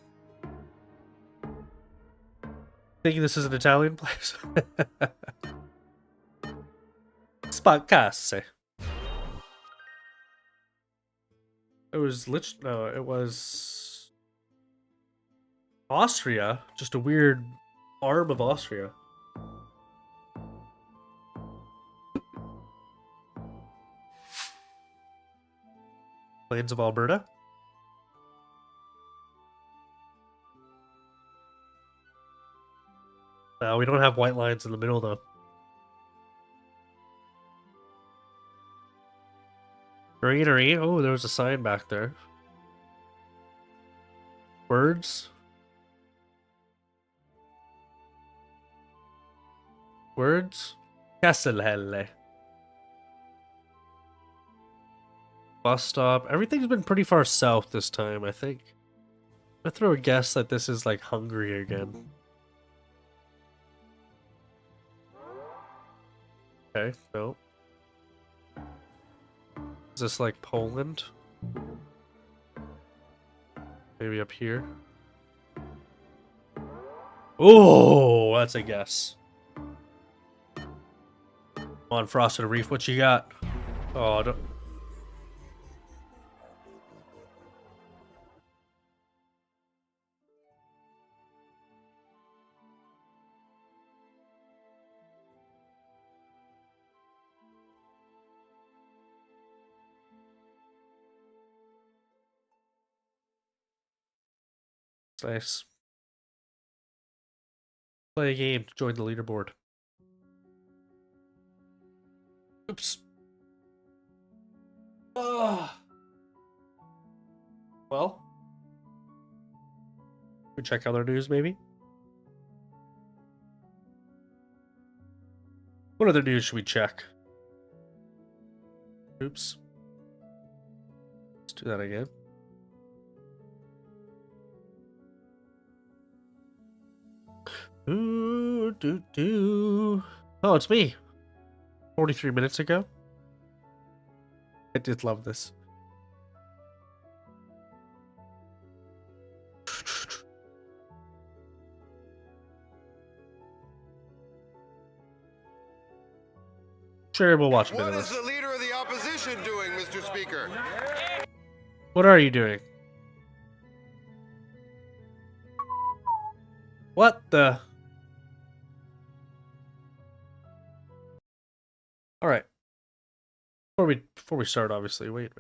Thinking this is an Italian place? Spaccasse. It was no, it was Austria. Just a weird arm of Austria. Plains of Alberta. No, we don't have white lines in the middle though. Greenery. Oh, there was a sign back there. Words. Words. Castelhelle. Bus stop. Everything's been pretty far south this time, I think. I'm gonna throw a guess that this is like Hungary again. Okay, no. Is this like Poland? Maybe up here? Oh, that's a guess. Come on, Frosted Reef, what you got? Oh, don't... It's nice. Play a game to join the leaderboard. Oops. Oh. Well, we check other news maybe. What other news should we check? Oops. Let's do that again. Ooh, doo, doo. Oh, it's me. 43 minutes ago. I did love this. Sure, we'll watch a bit What of is this. the leader of the opposition doing, Mr. Speaker? What are you doing? What the? All right. Before we start, obviously, wait.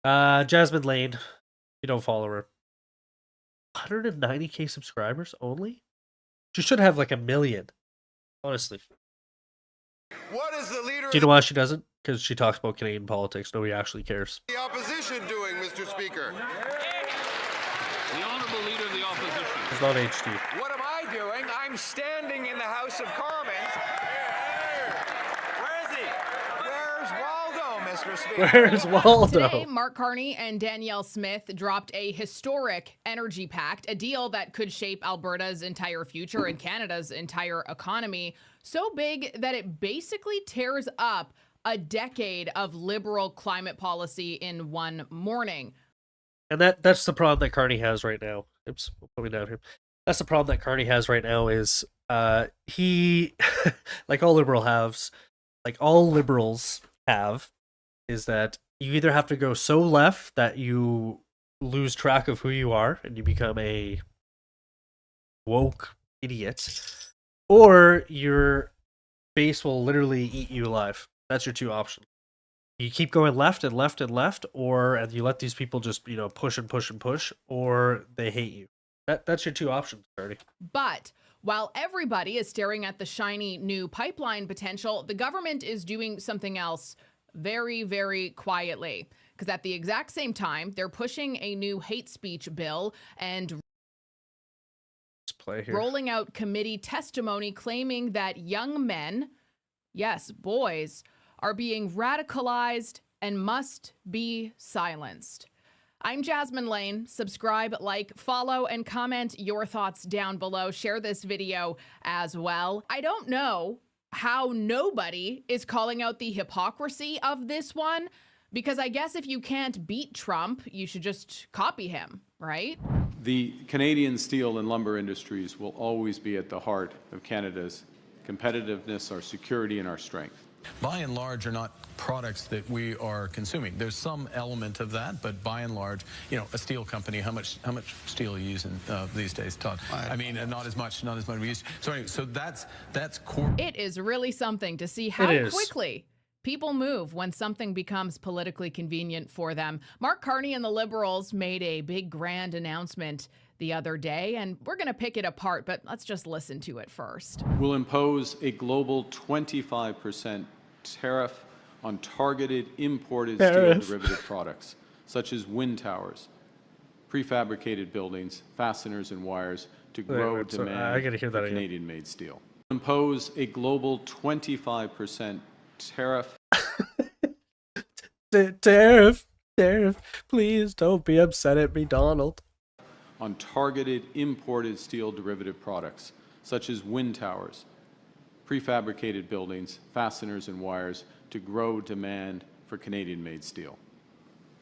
Jasmine Lane. You don't follow her. 190k subscribers only? She should have like 1 million. Honestly. What is the leader Do you know why she doesn't? Because she talks about Canadian politics. Nobody actually cares. of the opposition doing, Mr. Speaker? The honourable leader of the opposition. It's not HD. What am I doing? I'm standing in the House of Commons. Where is he? Where's Waldo, Mr. Speaker? Where's Waldo? Today, Mark Carney and Danielle Smith dropped a historic energy pact, a deal that could shape Alberta's entire future and Canada's entire economy. So big that it basically tears up a decade of liberal climate policy in one morning. And that's the problem that Carney has right now. Oops, we'll put me down here. That's the problem that Carney has right now is he like all liberals have is that you either have to go so left that you lose track of who you are and you become a woke idiot, or your base will literally eat you alive. That's your two options. You keep going left and left and left, and you let these people just, push and push and push, or they hate you. That's your two options, Bertie. But while everybody is staring at the shiny new pipeline potential, the government is doing something else very, very quietly. Because at the exact same time, they're pushing a new hate speech bill and rolling out committee testimony claiming that young men, yes, boys, are being radicalized and must be silenced. I'm Jasmine Lane. Subscribe, like, follow, and comment your thoughts down below. Share this video as well. I don't know how nobody is calling out the hypocrisy of this one, because I guess if you can't beat Trump, you should just copy him, right? The Canadian steel and lumber industries will always be at the heart of Canada's competitiveness, our security, and our strength. By and large are not products that we are consuming. There's some element of that, but by and large, a steel company, how much steel are you using these days, Todd? I mean, not as much we used to. So anyway, so that's core. It is really something to see how quickly people move when something becomes politically convenient for them. Mark Carney and the Liberals made a big grand announcement the other day, and we're going to pick it apart, but let's just listen to it first. We'll impose a global 25% tariff on targeted imported steel derivative products, such as wind towers, prefabricated buildings, fasteners, and wires to grow demand for Canadian-made steel. Impose a global 25% tariff. Tariff. Please don't be upset at me, Donald. On targeted imported steel derivative products, such as wind towers, prefabricated buildings, fasteners, and wires to grow demand for Canadian-made steel.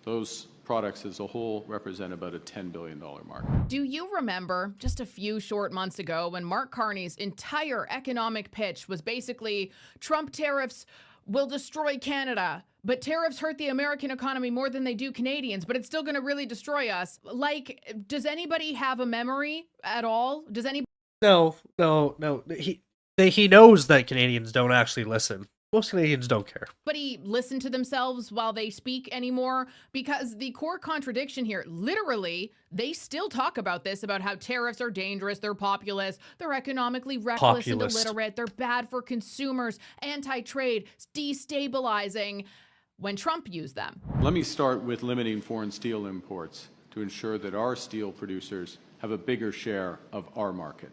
Those products as a whole represent about a $10 billion market. Do you remember just a few short months ago when Mark Carney's entire economic pitch was basically Trump tariffs will destroy Canada, but tariffs hurt the American economy more than they do Canadians, but it's still going to really destroy us? Like, does anybody have a memory at all? Does anybody? No. He knows that Canadians don't actually listen. Most Canadians don't care. Anybody listen to themselves while they speak anymore? Because the core contradiction here, literally, they still talk about this, about how tariffs are dangerous, they're populist, they're economically reckless and illiterate, they're bad for consumers, anti-trade, destabilizing, when Trump used them. Let me start with limiting foreign steel imports to ensure that our steel producers have a bigger share of our market.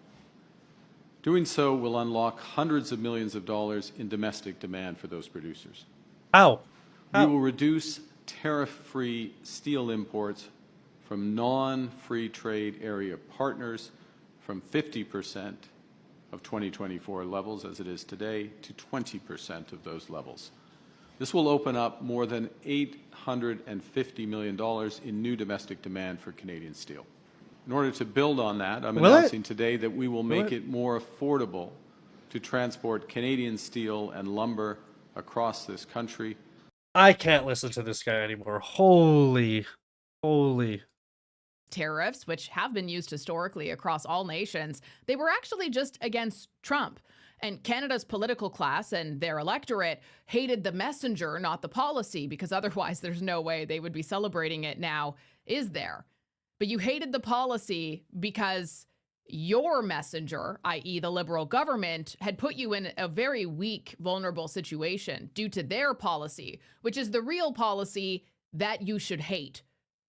Doing so will unlock hundreds of millions of dollars in domestic demand for those producers. How? We will reduce tariff-free steel imports from non-free trade area partners from 50% of 2024 levels, as it is today, to 20% of those levels. This will open up more than $850 million in new domestic demand for Canadian steel. In order to build on that, I'm announcing today that we will make it more affordable to transport Canadian steel and lumber across this country. I can't listen to this guy anymore. Holy. Tariffs, which have been used historically across all nations, they were actually just against Trump. And Canada's political class and their electorate hated the messenger, not the policy, because otherwise there's no way they would be celebrating it now, is there? But you hated the policy because your messenger, i.e. the Liberal government, had put you in a very weak, vulnerable situation due to their policy, which is the real policy that you should hate,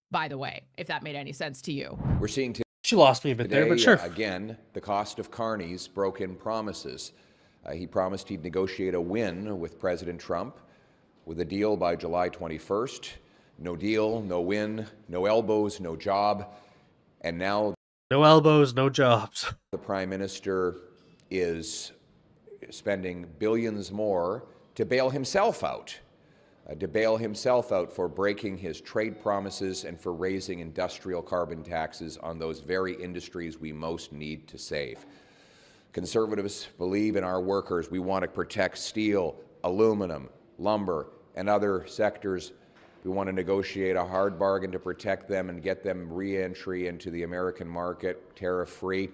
by the way, if that made any sense to you. We're seeing she lost me a bit today, there, but sure. Again, the cost of Carney's broken promises. He promised he'd negotiate a win with President Trump with a deal by July 21st. No deal, no win, no elbows, no job. And now no elbows, no jobs. The Prime Minister is spending billions more to bail himself out. For breaking his trade promises and for raising industrial carbon taxes on those very industries we most need to save. Conservatives believe in our workers. We want to protect steel, aluminum, lumber, and other sectors. We want to negotiate a hard bargain to protect them and get them re-entry into the American market, tariff-free.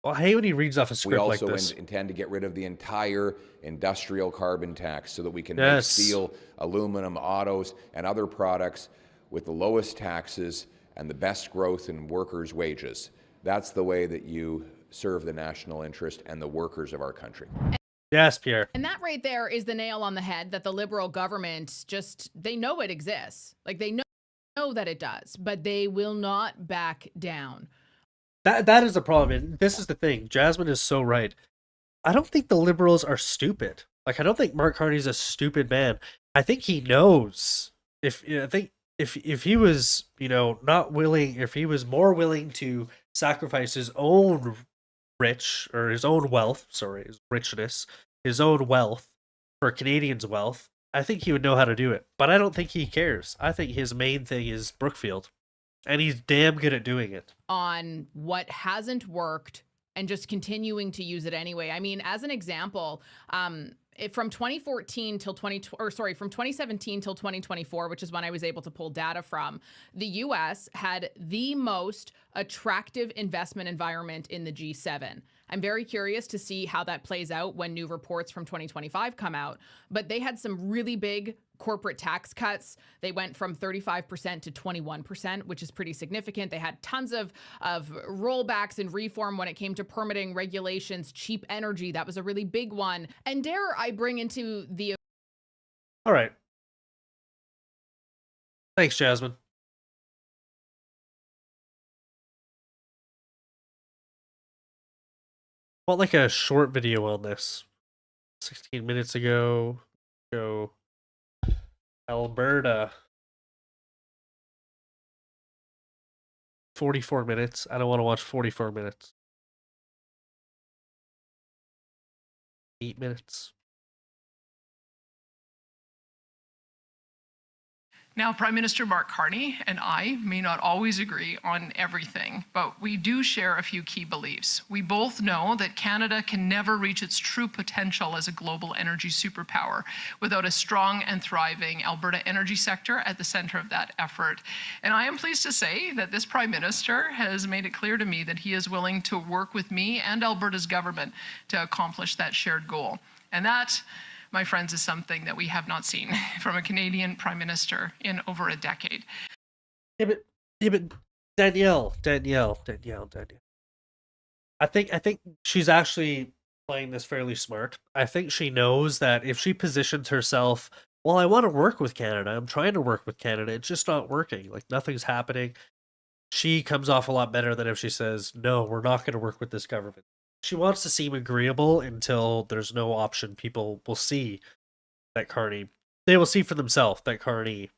Well, I hate when he reads off a We script like also this. intend to get rid of the entire industrial carbon tax so that we can make Yes. steel, aluminum, autos, and other products with the lowest taxes and the best growth in workers' wages. That's the way that you serve the national interest and the workers of our country. Yes, Pierre. And that right there is the nail on the head, that the Liberal government just, they know it exists. Like, they know that it does, but they will not back down. That is the problem. And this is the thing. Jasmine is so right. I don't think the Liberals are stupid. Like, I don't think Mark Carney's a stupid man. I think he knows. If he was, not willing, if he was more willing to sacrifice his own his own wealth, his richness, his own wealth for Canadians' wealth, I think he would know how to do it. But I don't think he cares. I think his main thing is Brookfield. And he's damn good at doing it. On what hasn't worked and just continuing to use it anyway. I mean, as an example, from 2017 till 2024, which is when I was able to pull data from, the US had the most attractive investment environment in the G7. I'm very curious to see how that plays out when new reports from 2025 come out, but they had some really big corporate tax cuts. They went from 35% to 21%, which is pretty significant. They had tons of rollbacks and reform when it came to permitting, regulations, cheap energy. That was a really big one. And dare I bring into the... All right. Thanks, Jasmine. Well, like a short video on this. 16 minutes ago. Go. Alberta. 44 minutes. I don't want to watch 44 minutes. 8 minutes. Now, Prime Minister Mark Carney and I may not always agree on everything, but we do share a few key beliefs. We both know that Canada can never reach its true potential as a global energy superpower without a strong and thriving Alberta energy sector at the center of that effort. And I am pleased to say that this Prime Minister has made it clear to me that he is willing to work with me and Alberta's government to accomplish that shared goal. And that, my friends, is something that we have not seen from a Canadian Prime Minister in over a decade. Yeah, but Danielle. I think she's actually playing this fairly smart. I think she knows that if she positions herself, well, I want to work with Canada. I'm trying to work with Canada. It's just not working. Like, nothing's happening. She comes off a lot better than if she says, no, we're not going to work with this government. She wants to seem agreeable until there's no option. People will see that they will see for themselves that Carney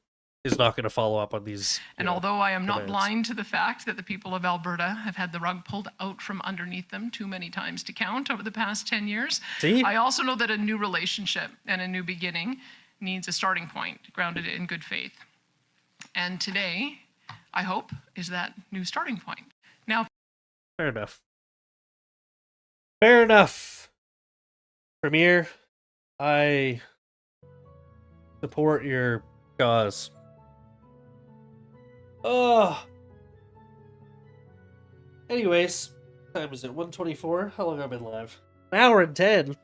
is not going to follow up on these. And although I am not demands. blind to the fact that the people of Alberta have had the rug pulled out from underneath them too many times to count over the past 10 years, I also know that a new relationship and a new beginning needs a starting point grounded in good faith. And today, I hope, is that new starting point. Now, fair enough. Fair enough. Premier, I support your cause. Oh. Anyways, what time is it? 1:24? How long have I been live? An hour and 10.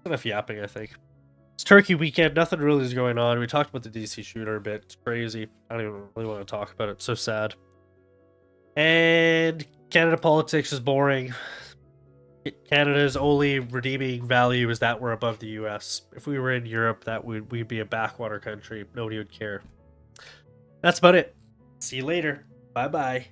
Enough yapping, I think. It's Turkey weekend. Nothing really is going on. We talked about the DC shooter a bit. It's crazy. I don't even really want to talk about it. It's so sad. And Canada politics is boring. Canada's only redeeming value is that we're above the US. If we were in Europe, we'd be a backwater country. Nobody would care. That's about it. See you later. Bye-bye.